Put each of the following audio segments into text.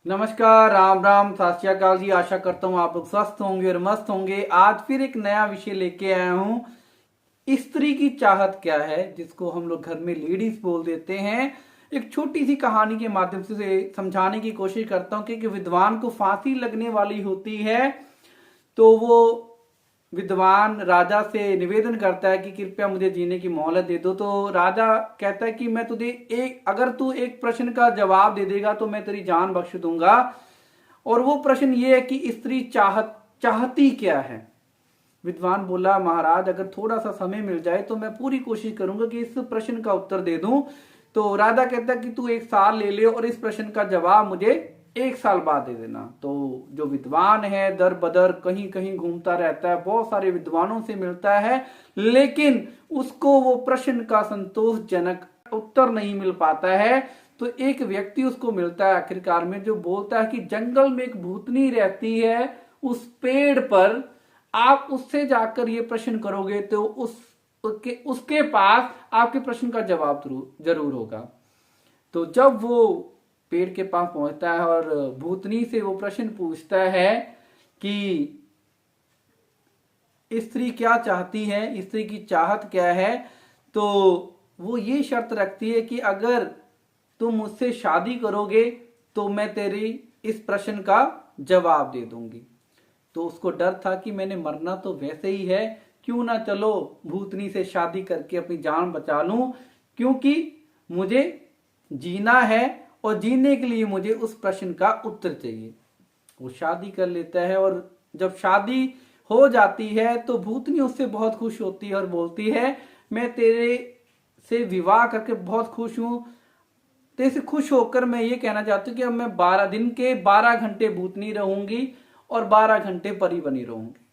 नमस्कार, राम राम, सत श्री अकाल जी। आशा करता हूँ आप लोग स्वस्थ होंगे और मस्त होंगे। आज फिर एक नया विषय लेके आया हूँ। स्त्री की चाहत क्या है, जिसको हम लोग घर में लेडीज बोल देते हैं। एक छोटी सी कहानी के माध्यम से समझाने की कोशिश करता हूँ कि विद्वान को फांसी लगने वाली होती है तो वो विद्वान राजा से निवेदन करता है कि कृपया मुझे जीने की मोहलत दे दो। तो राजा कहता है कि मैं तुझे अगर तू एक प्रश्न का जवाब दे देगा तो मैं तेरी जान बख्श दूंगा। और वो प्रश्न ये है कि स्त्री चाहती क्या है। विद्वान बोला, महाराज अगर थोड़ा सा समय मिल जाए तो मैं पूरी कोशिश करूंगा कि इस प्रश्न का उत्तर दे दूं। तो राजा कहता है कि तू 1 साल ले ले और इस प्रश्न का जवाब मुझे 1 साल बाद दे देना। तो जो विद्वान है दर बदर कहीं कहीं घूमता रहता है, बहुत सारे विद्वानों से मिलता है, लेकिन उसको वो प्रश्न का संतोषजनक उत्तर नहीं मिल पाता है। तो एक व्यक्ति उसको मिलता है आखिरकार में, जो बोलता है कि जंगल में एक भूतनी रहती है, उस पेड़ पर आप उससे जाकर ये प्रश्न करोगे तो उसके पास आपके प्रश्न का जवाब जरूर होगा। तो जब वो पेड़ के पास पहुंचता है और भूतनी से वो प्रश्न पूछता है कि स्त्री क्या चाहती है, स्त्री की चाहत क्या है, तो वो ये शर्त रखती है कि अगर तुम मुझसे शादी करोगे तो मैं तेरी इस प्रश्न का जवाब दे दूंगी। तो उसको डर था कि मैंने मरना तो वैसे ही है, क्यों ना चलो भूतनी से शादी करके अपनी जान बचा लूं, क्योंकि मुझे जीना है और जीने के लिए मुझे उस प्रश्न का उत्तर चाहिए। वो शादी कर लेता है और जब शादी हो जाती है तो भूतनी उससे बहुत खुश होती है और बोलती है, मैं तेरे से विवाह करके बहुत खुश हूं। तेरे से खुश होकर मैं ये कहना चाहती हूँ कि अब मैं 12 दिन के 12 घंटे भूतनी रहूंगी और 12 घंटे परी बनी रहूंगी।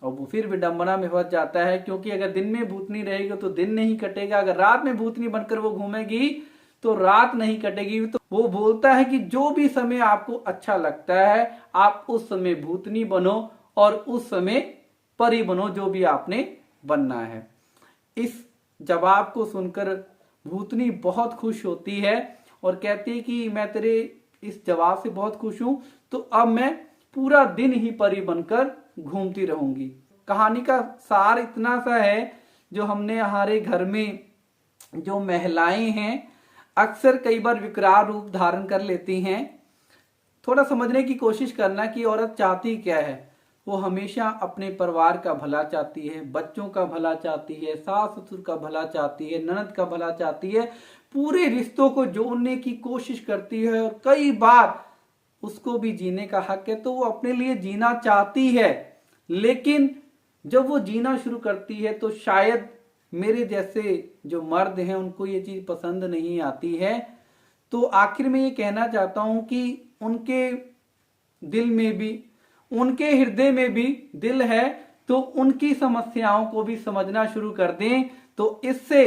और वो फिर विडंबना में फंस जाता है, क्योंकि अगर दिन में भूतनी रहेगी तो दिन नहीं कटेगा, अगर रात में भूतनी बनकर वो घूमेगी तो रात नहीं कटेगी। तो वो बोलता है कि जो भी समय आपको अच्छा लगता है आप उस समय भूतनी बनो और उस समय परी बनो, जो भी आपने बनना है। इस जवाब को सुनकर भूतनी बहुत खुश होती है और कहती है कि मैं तेरे इस जवाब से बहुत खुश हूं, तो अब मैं पूरा दिन ही परी बनकर घूमती रहूंगी। कहानी का सार इतना सा है, जो हमने हमारे घर में जो महिलाएं हैं अक्सर कई बार विकराल रूप धारण कर लेती हैं। थोड़ा समझने की कोशिश करना कि औरत चाहती क्या है। वो हमेशा अपने परिवार का भला चाहती है, बच्चों का भला चाहती है, सास ससुर का भला चाहती है, ननद का भला चाहती है, पूरे रिश्तों को जोड़ने की कोशिश करती है और कई बार उसको भी जीने का हक है, तो वो अपने लिए जीना चाहती है। लेकिन जब वो जीना शुरू करती है तो शायद मेरे जैसे जो मर्द हैं उनको ये चीज पसंद नहीं आती है। तो आखिर में ये कहना चाहता हूं कि उनके दिल में भी, उनके हृदय में भी दिल है, तो उनकी समस्याओं को भी समझना शुरू कर दें। तो इससे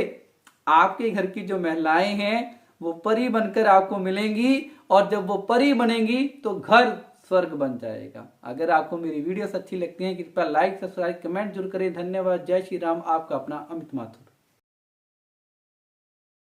आपके घर की जो महिलाएं हैं वो परी बनकर आपको मिलेंगी और जब वो परी बनेंगी तो घर स्वर्ग बन जाएगा। अगर आपको मेरी वीडियोस अच्छी लगती हैं कृपया लाइक, सब्सक्राइब, कमेंट जरूर करें। धन्यवाद। जय श्री राम। आपका अपना अमित माथुर।